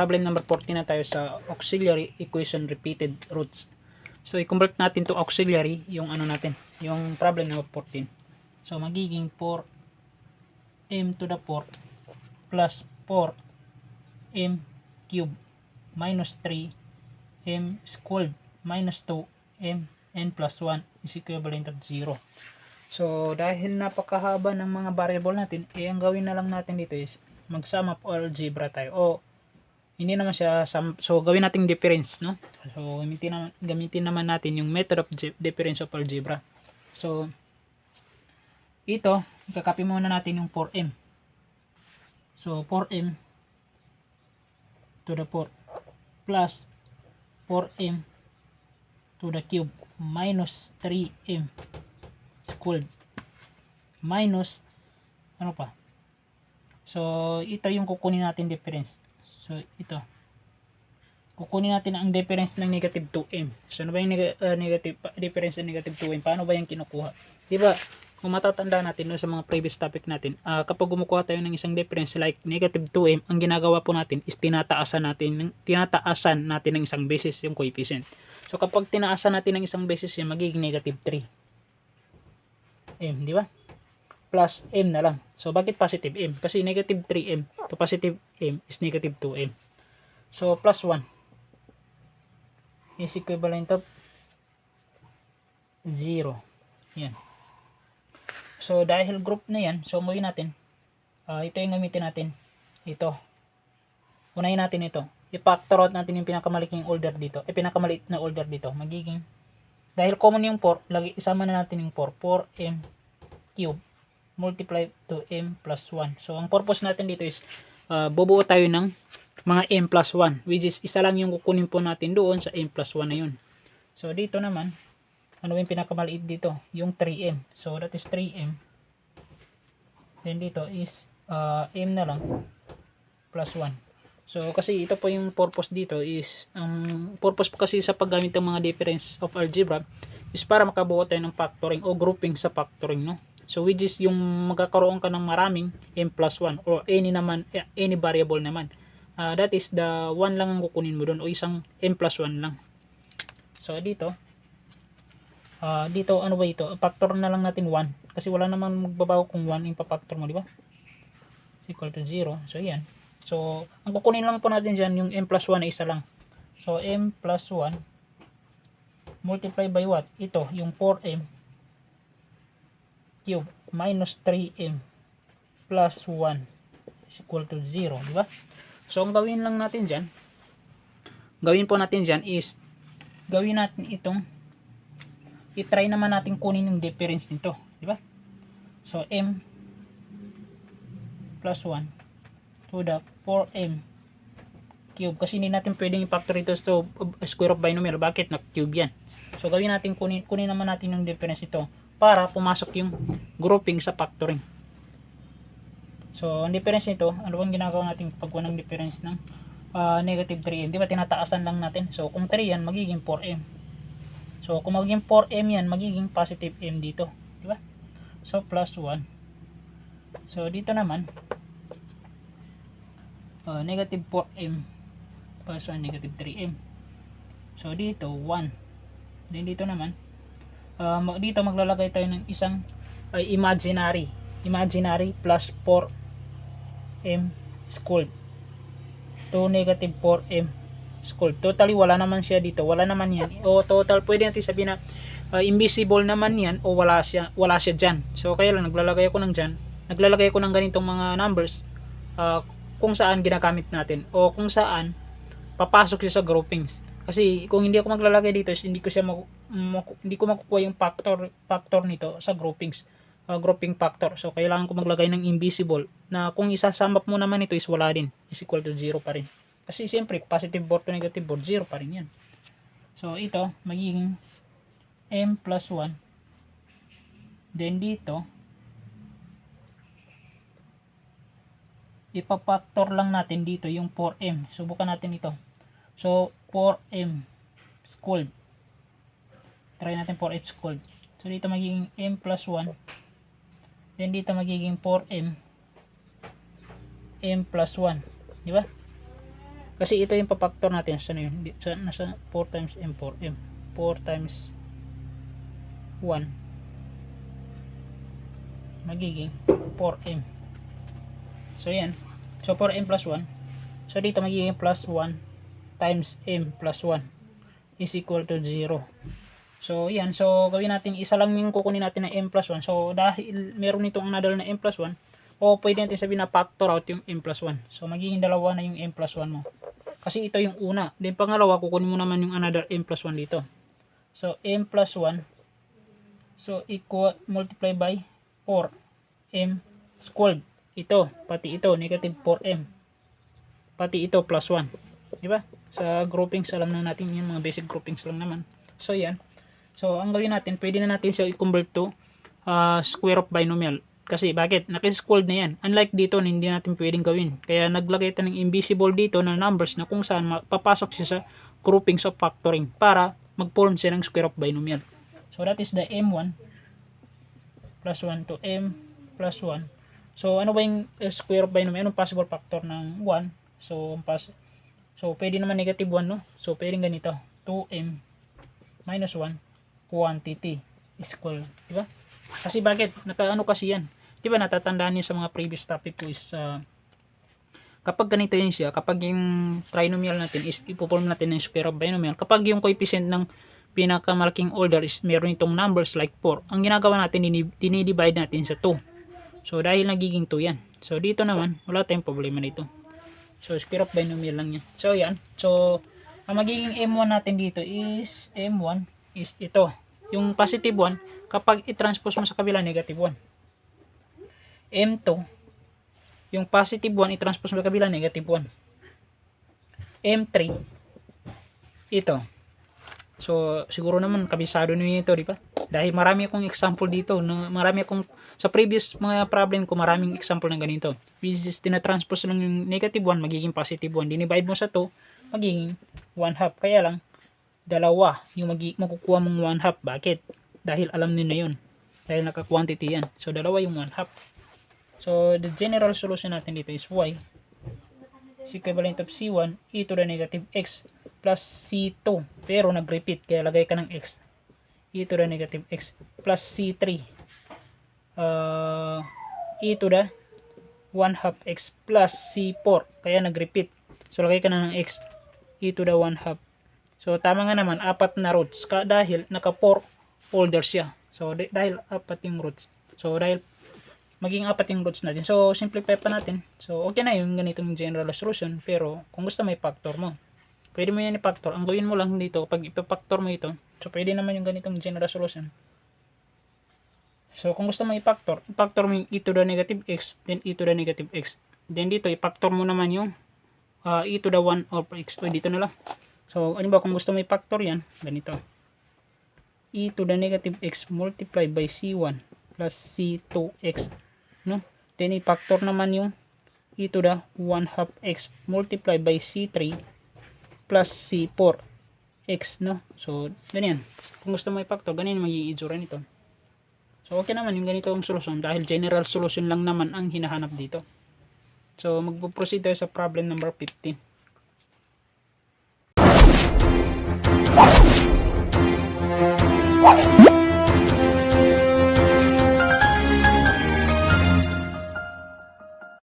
problem number 14 na tayo sa auxiliary equation repeated roots. So i-convert natin to auxiliary yung ano natin, yung problem number 14. So magiging 4m to the 4 plus 4m cube minus 3m squared minus 2m n plus 1 is equivalent of 0. So dahil napakahaba ng mga variable natin, ang gawin na lang natin dito is mag-sum up algebra tayo. O hindi naman siya so gawin nating difference, no? So gamitin naman natin yung method of difference of algebra. So ito, ikakopy muna natin yung 4m. So 4m to the 4 plus 4m to the cube minus 3m squared minus ano pa. So ito yung kukunin natin difference. So ito kukunin natin ang difference ng negative 2m. So ano ba yung negative difference ng negative 2m? Paano ba yung kinukuha? Diba kung matatanda natin no, sa mga previous topic natin, kapag gumukuha tayo ng isang difference like negative 2m, ang ginagawa po natin is tinataasan natin ng isang basis yung coefficient. So kapag tinaasan natin ng isang basis yan, magiging negative 3m, di ba? Plus m na lang. So bakit positive m? Kasi negative 3m to positive m is negative 2m. So plus 1 is equivalent of 0. Yan. So dahil group na yan, so gawin natin, ito yung gamitin natin. Ito. Unahin natin ito. I-factor out natin yung pinakamaliking order dito. Pinakamaliit na order dito. Magiging, dahil common yung 4, isama na natin yung 4. 4m cube multiply to m plus 1. So ang purpose natin dito is, bubuo tayo ng mga m plus 1. Which is, isa lang yung kukunin po natin doon sa m plus 1 na yun. So dito naman, ano yung pinakamaliit dito? Yung 3m. So that is 3m. Then dito is m na lang plus 1. So kasi ito po yung purpose dito is, ang purpose po kasi sa paggamit ng mga difference of algebra is para makabuo tayo ng factoring o grouping sa factoring, no? So which is yung magkakaroon ka ng maraming m plus 1 or any variable naman. That is the 1 lang ang kukunin mo doon o isang m plus 1 lang. So dito ano ba ito? Factor na lang natin 1 kasi wala namang magbabago kung 1 yung pa-factor mo, di ba? Equal to 0. So yan. So ang kukunin lang po natin diyan yung m plus 1 na isa lang. So m plus 1 multiply by what? Ito, yung 4m cube minus 3m plus 1 is equal to 0, di ba? So ang gawin lang natin diyan, is gawin natin itong i-try naman natin kunin yung difference nito, di ba? So m plus 1 to the 4m cube, kasi hindi natin pwedeng i-factor ito to square of binomial. Bakit? Na cube yan. So gawin natin, kunin naman natin yung difference ito para pumasok yung grouping sa factoring. So ang difference nito, ano bang ginagawa natin pag walang difference ng negative 3m? Di ba tinataasan lang natin? So kung 3 yan, magiging 4m. So kung magiging 4m yan, magiging positive m dito, di ba? So plus 1. So dito naman negative 4m plus 1 negative 3m. So dito 1. Then dito naman dito maglalagay tayo ng isang imaginary plus 4m squared to negative 4m squared. Totally wala naman siya dito, wala naman yan, o total pwede natin sabihin na invisible naman yan o wala siya dyan. So kaya lang naglalagay ako ng ganitong mga numbers kung saan ginagamit natin o kung saan papasok siya sa groupings. Kasi kung hindi ako maglalagay dito, hindi ko makukuha yung factor nito sa groupings, grouping factor. So kailangan ko maglagay ng invisible na kung isasum up mo naman ito is wala din, is equal to 0 pa rin. Kasi siyempre positive 4 to negative 4, 0 pa rin yan. So ito magiging m plus 1. Then dito ipapactor lang natin dito yung 4m. Subukan natin ito. So 4m squared. Try natin 4m squared. So dito magiging m plus 1. Then dito magiging 4m m plus 1, di ba? Kasi ito yung papaktor natin. Saan yun? Nasa 4 times m, 4m. 4 times 1 magiging 4m. So yan. So 4m plus 1. So dito magiging plus 1 times m plus 1 is equal to 0. So yan. So gawin natin, isa lang yung kukunin natin na m plus 1. So dahil meron itong another na m plus 1, o pwede natin sabihin na factor out yung m plus 1. So magiging dalawa na yung m plus 1 mo. Kasi ito yung una. Then pangalawa, kukunin mo naman yung another m plus 1 dito. So m plus 1, so equal, multiply by 4m squared. Ito, pati ito, negative 4m. Pati ito, plus 1. Diba? Sa groupings, alam na natin yung mga basic groupings lang naman. So yan. So ang gawin natin, pwede na natin siya i-convert to square of binomial. Kasi bakit? Nakisquared na yan. Unlike dito, hindi natin pwedeng gawin. Kaya naglagay tayo ng invisible dito na numbers na kung saan papasok siya sa groupings of factoring para mag-form siya ng square of binomial. So that is the m1 plus 1 to m plus 1. So ano ba yung square of binomial? Anong possible factor ng 1? So pwede naman negative 1, no? So pwedeng ganito. 2m minus 1 quantity is equal. Diba? Kasi bakit? Nakaano kasi yan. Diba natatandaan niyo sa mga previous topic ko is kapag ganito yun siya, kapag yung trinomial natin is ipoform natin ng square of binomial, kapag yung coefficient ng pinakamalaking order is meron itong numbers like 4, ang ginagawa natin, dinidivide natin sa 2. So dahil nagiging 2 yan. So dito naman, wala tayong problema nito. So square of binomial lang yan. So yan. So ang magiging m1 natin dito is, m1 is ito. Yung positive 1, kapag i-transpose mo sa kabila, negative 1. M2, yung positive 1, i-transpose mo sa kabila, negative 1. M3, ito. So, siguro naman, kabisado nyo ito, di ba? Dahil marami akong example dito. Sa previous mga problem ko, maraming example ng ganito. Which is, tinatranspose lang yung negative 1, magiging positive 1. Dinivide mo sa 2, magiging 1 half. Kaya lang, dalawa yung makukuha mong 1 half. Bakit? Dahil alam nyo na yun. Dahil naka-quantity yan. So, dalawa yung 1 half. So, the general solution natin dito is y is equivalent of c1 e to the negative x plus c2. Pero nag-repeat, kaya lagay ka ng x. E to the negative x plus c3 e to the 1 half x plus c4. Kaya nag-repeat. So, lagay ka na ng x e to the 1 half. So, tama nga naman, 4 na roots. Dahil naka 4 orders siya. So, dahil 4 yung roots. So, dahil maging 4 yung roots natin. So, simplify pa natin. So, okay na yung ganitong general solution. Pero, kung gusto may factor mo, pwede mo yan i-factor. Ang gawin mo lang dito, pag ipapactor mo ito, so, pwede naman yung ganitong general solution. So, kung gusto mo i-factor mo yung e to the negative x, then e to the negative x. Then, dito, i-factor mo naman yung e to the 1 over x. O, dito na lang. So, ano ba, kung gusto mo i-factor yan, ganito. E to the negative x multiplied by c1 plus c2x. No? Then, i-factor naman yung e to the 1 half x multiplied by c3 plus c4x. No? So, ganyan. Kung gusto mo i-factor, ganyan magiging itsura nito. So, okay naman yung ganito ang solusyon dahil general solution lang naman ang hinahanap dito. So, magpo-proceed tayo sa problem number 15.